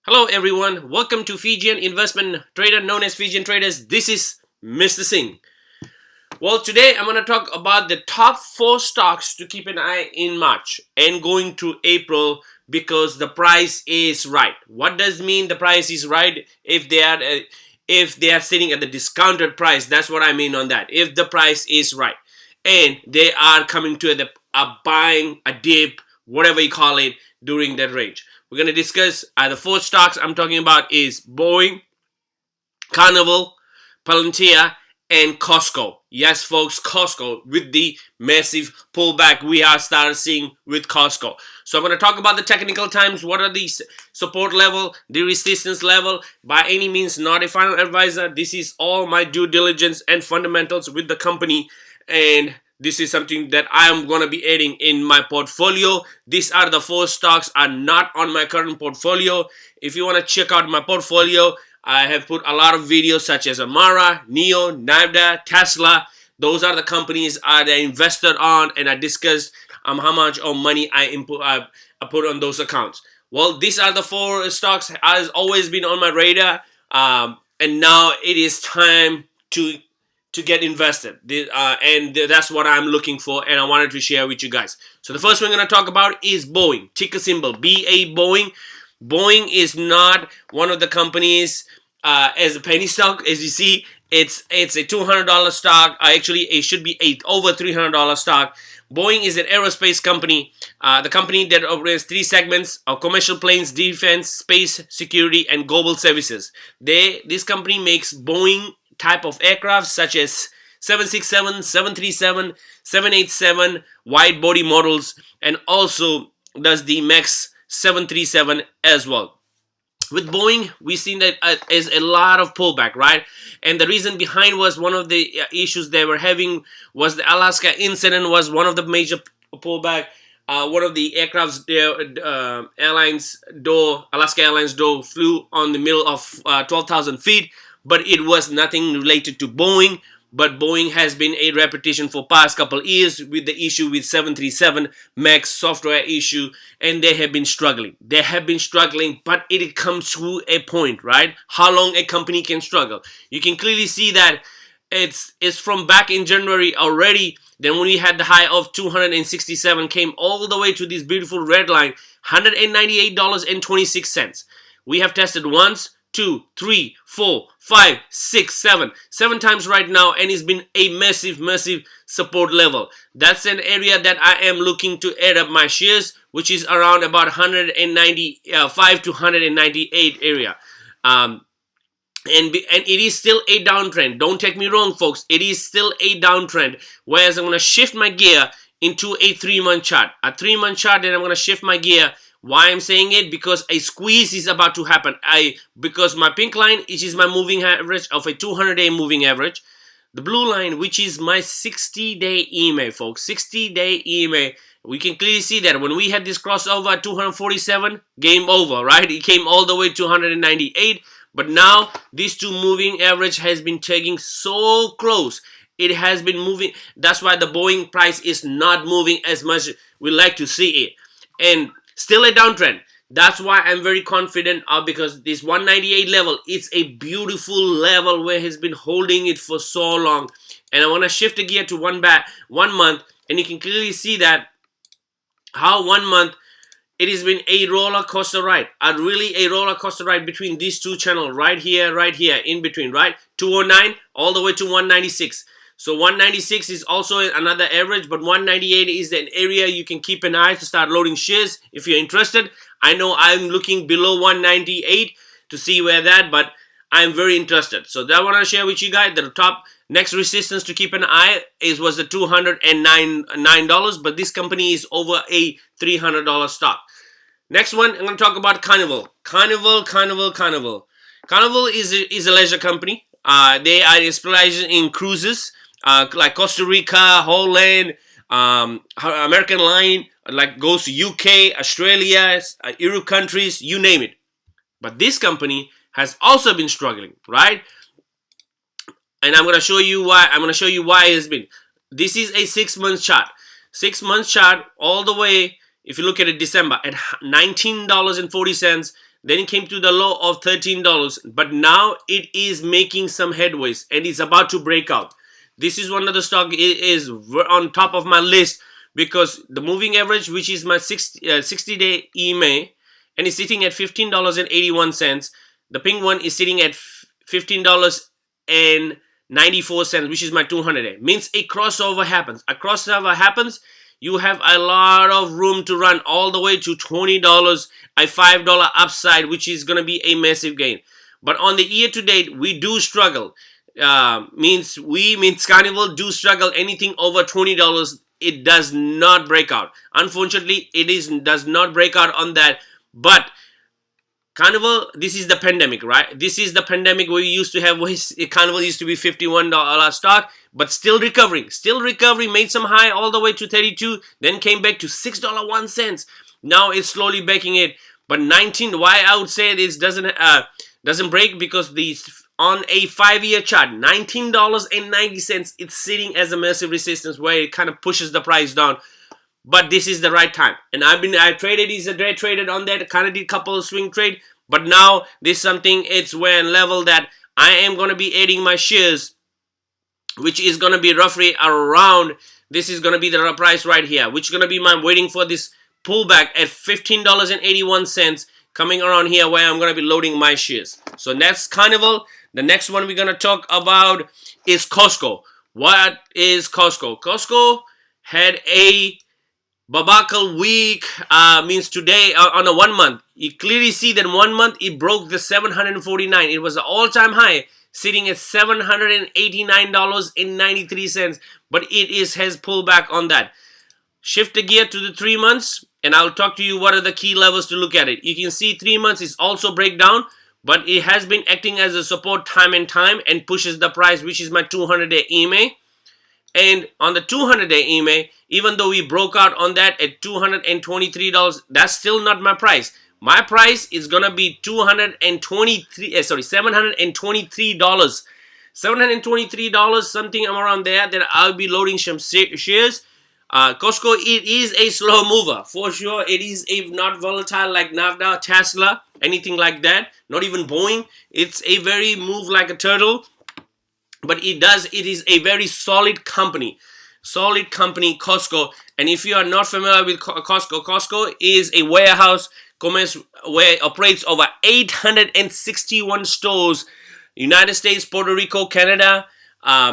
Hello everyone, welcome to Fijian Investment Trader known as Fijian Traders. This is Mr. Singh. Well, today I'm going to talk about the top 4 stocks to keep an eye in March and going to April because the price is right. What does mean the price is right? If they are sitting at the discounted price, that's what I mean on that. If the price is right and they are coming to a buying, a dip, whatever you call it, during that range. We're going to discuss the 4 stocks I'm talking about is Boeing, Carnival, Palantir, and Costco. Yes, folks, Costco with the massive pullback we are starting seeing with Costco. So I'm going to talk about the technical times. What are the support level, the resistance level? By any means, not a final advisor. This is all my due diligence and fundamentals with the company, and this is something that I am going to be adding in my portfolio. These are the 4 stocks are not on my current portfolio. If you want to check out my portfolio, I have put a lot of videos such as Amara, Neo, Navda, Tesla. Those are the companies I invested on, and I discussed how much of money I put on those accounts. Well, these are the 4 stocks has always been on my radar, and now it is time to get invested, and that's what I'm looking for, and I wanted to share with you guys. So the first one we're going to talk about is Boeing, ticker symbol BA. Boeing. Boeing is not one of the companies as a penny stock. As you see, it's a $200 stock. Actually, it should be a over $300 stock. Boeing is an aerospace company, the company that operates 3 segments of commercial planes, defense, space, security, and global services. This company makes Boeing type of aircraft such as 767, 737, 787 wide body models, and also does the Max 737 as well. With Boeing, we've seen that is a lot of pullback, right? And the reason behind was one of the issues they were having was the Alaska incident was one of the major pullback. One of the aircraft's Alaska Airlines door flew on the middle of 12,000 feet, but it was nothing related to Boeing. But Boeing has been a repetition for past couple years with the issue with 737 MAX software issue, and they have been struggling. But it comes to a point, right? How long a company can struggle. You can clearly see that it's from back in January already. Then when we had the high of 267, came all the way to this beautiful red line, $198.26. We have tested once, 2, 3, 4, 5, 6, 7 times right now, and it's been a massive support level. That's an area that I am looking to add up my shares, which is around about 195 to 198 area. And it is still a downtrend. Don't take me wrong, folks. It is still a downtrend. Whereas I'm going to shift my gear into a 3-month chart. A 3-month chart, then I'm going to shift my gear. Why I'm saying it? Because a squeeze is about to happen. Because my pink line, which is my moving average of a 200-day moving average. The blue line, which is my 60-day EMA, folks. 60-day EMA. We can clearly see that when we had this crossover at 247, game over, right? It came all the way to 198. But now, these 2 moving average has been taking so close. It has been moving. That's why the Boeing price is not moving as much as we like to see it. And still a downtrend. That's why I'm very confident because this 198 level, it's a beautiful level where he's been holding it for so long. And I want to shift the gear to 1 month, and you can clearly see that how 1 month it has been a roller coaster ride. Really a roller coaster ride between these 2 channels right here, in between, right? 209 all the way to 196. So 196 is also another average, but 198 is an area you can keep an eye to start loading shares if you're interested. I know I'm looking below 198 to see where that, but I'm very interested. So that I want to share with you guys. The top next resistance to keep an eye was the $209, but this company is over a $300 stock. Next one, I'm going to talk about Carnival. Carnival is a leisure company. They are specialized in cruises. Like Costa Rica, Holland, American Line, like goes to UK, Australia, Europe countries, you name it. But this company has also been struggling, right? And I'm going to show you why. It has been. This is a 6-month chart. 6-month chart all the way. If you look at it, December at $19.40. then it came to the low of $13, but now it is making some headways and it's about to break out. This is one of the stock is on top of my list because the moving average, which is my 60-day EMA, and is sitting at $15.81. The pink one is sitting at $15.94, which is my 200-day. Means a crossover happens. A crossover happens, you have a lot of room to run all the way to $20, a $5 upside, which is going to be a massive gain. But on the year to date, we do struggle. Means Carnival do struggle anything over $20. It does not break out. Unfortunately, does not break out on that. But Carnival, this is the pandemic, right? This is the pandemic where we used to have, Carnival used to be $51 stock, but still recovering. Still recovering, made some high all the way to 32, then came back to $6.01. Now it's slowly backing it. But 19, why I would say this doesn't break, because on a 5-year chart, $19.90, it's sitting as a massive resistance where it kind of pushes the price down. But this is the right time, and I traded, traded on that, kind of did a couple of swing trade, but now this something, it's when level that I am going to be adding my shares, which is going to be roughly around, this is going to be the price right here, which is going to be my waiting for this pullback at $15.81 coming around here, where I'm going to be loading my shares. So that's Carnival. The next one we're going to talk about is Costco. What is Costco? Costco had a Babakal week, means today on a 1 month. You clearly see that 1 month it broke the 749. It was an all-time high, sitting at $789.93, but it has pulled back on that. Shift the gear to the 3 months, and I'll talk to you what are the key levels to look at it. You can see 3 months is also breakdown, but it has been acting as a support time and time and pushes the price, which is my 200-day EMA. And on the 200-day EMA, even though we broke out on that at $223, that's still not my price. My price is gonna be $723. $723, something around there, that I'll be loading some shares. Costco, it is a slow mover for sure. It is not volatile like Navda, Tesla, anything like that. Not even Boeing. It's a very move like a turtle. But it is a very solid company, Costco. And if you are not familiar with Costco, Costco is a warehouse commerce where it operates over 861 stores, United States, Puerto Rico, Canada,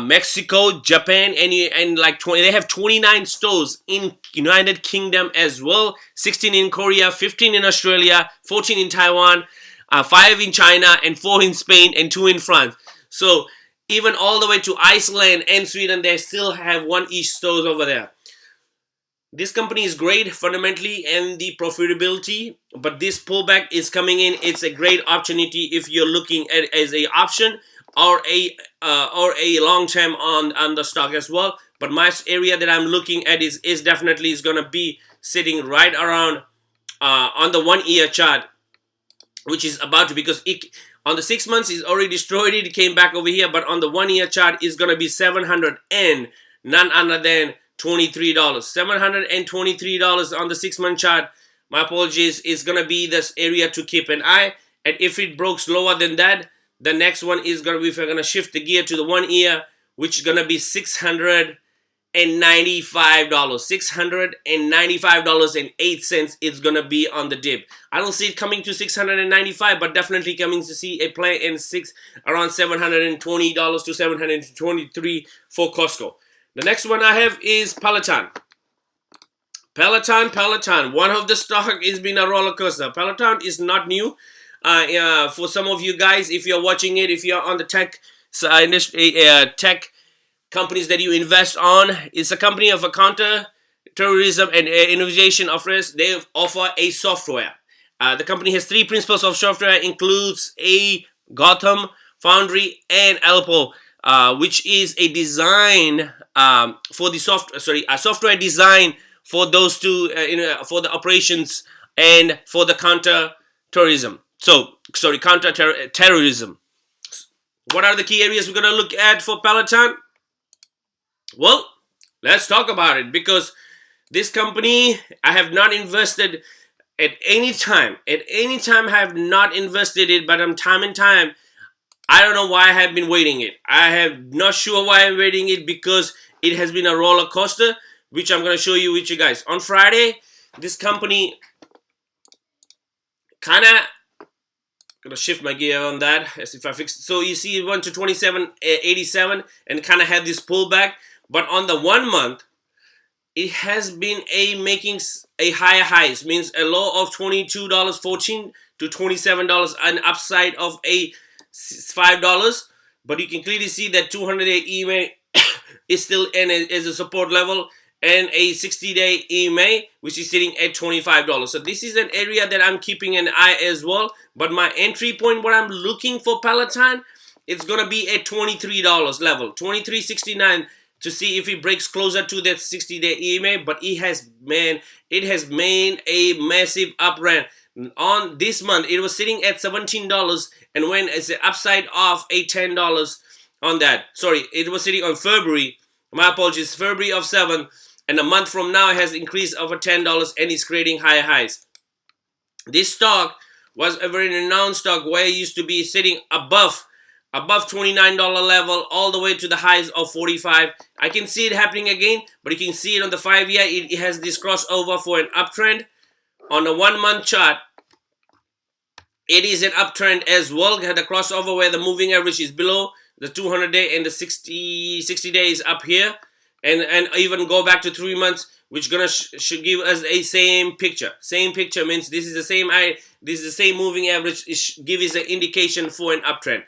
Mexico, Japan, and like 20, they have 29 stores in United Kingdom as well, 16 in Korea, 15 in Australia, 14 in Taiwan, 5 in China, and 4 in Spain, and 2 in France. So even all the way to Iceland and Sweden, they still have 1 each stores over there. This company is great fundamentally and the profitability, but this pullback is coming in. It's a great opportunity if you're looking at as a option or a long term on the stock as well. But my area that I'm looking at is definitely is gonna be sitting right around on the 1 year chart, which is about to, because it on the 6 months is already destroyed it came back over here, but on the 1 year chart is gonna be 700 and none other than $23. $723 on the 6 month chart. My apologies, is gonna be this area to keep an eye. And if it breaks lower than that, the next one is gonna be, if we're gonna shift the gear to the 1 year, which is gonna be $695. $695.08 it's gonna be on the dip. I don't see it coming to 695, but definitely coming to see a play in around $720 to $723 for Costco. The next one I have is Patan. Patan. One of the stock has been a roller coaster. Patan is not new. For some of you guys, if you're watching it, if you're on the tech tech companies that you invest on, it's a company of a counter-terrorism and innovation offers. They offer a software. The company has 3 principles of software, includes a Gotham, Foundry, and Alpo, which is a design for the software design for those two, for the operations and for the counter-terrorism. Counter-terrorism. What are the key areas we're gonna look at for Patan? Well, let's talk about it, because this company, I have not invested at any time I have not invested it, but I'm time and time, I don't know why I have been waiting it. I have not sure why I'm waiting it, because it has been a roller coaster, which I'm going to show you with you guys. On Friday, this company kind of gonna shift my gear on that as if I fix it. So you see it went to 27.87 and kind of had this pullback, but on the 1 month it has been making a higher highs, means a low of $22.14 to $27, an upside of a $5. But you can clearly see that 200-day EMA is still in as a support level, and a 60-day EMA which is sitting at $25. So this is an area that I'm keeping an eye as well. But my entry point, what I'm looking for Patan, it's gonna be at $23 level, $23.69, to see if it breaks closer to that 60-day EMA. But it has made a massive uptrend. On this month it was sitting at $17, and when it's an upside of a $10 on that. Sorry, it was sitting on February, my apologies, February of 7, and a month from now it has increased over $10 and is creating higher highs. This stock was a very renowned stock where it used to be sitting above $29 level all the way to the highs of 45. I can see it happening again, but you can see it on the 5-year. It has this crossover for an uptrend. On the 1 month chart, it is an uptrend as well. It had a crossover where the moving average is below the 200-day and the 60 days up here, and even go back to 3 months, which gonna should give us a same picture. Same picture means this is the same moving average. It give us an indication for an uptrend.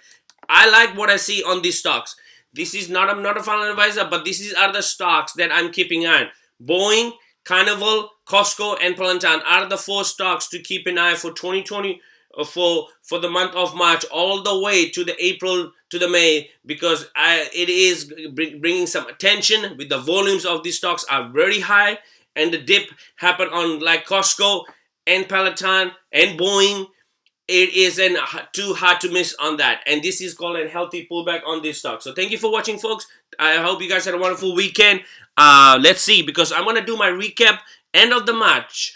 I like what I see on these stocks. This is not, I'm not a financial advisor, but these are the stocks that I'm keeping an eye on. Boeing, Carnival, Costco, and Patan are the 4 stocks to keep an eye for 2020, for the month of March all the way to the April to the May, because it is bringing some attention. With the volumes of these stocks are very high, and the dip happened on like Costco and Patan and Boeing. It isn't too hard to miss on that, and this is called a healthy pullback on this stock. So thank you for watching, folks. I hope you guys had a wonderful weekend. Let's see, because I'm gonna do my recap end of the March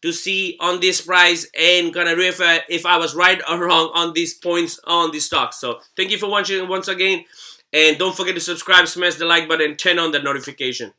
to see on this price, and gonna refer if I was right or wrong on these points on these stocks. So thank you for watching once again, and don't forget to subscribe, smash the like button, turn on the notification.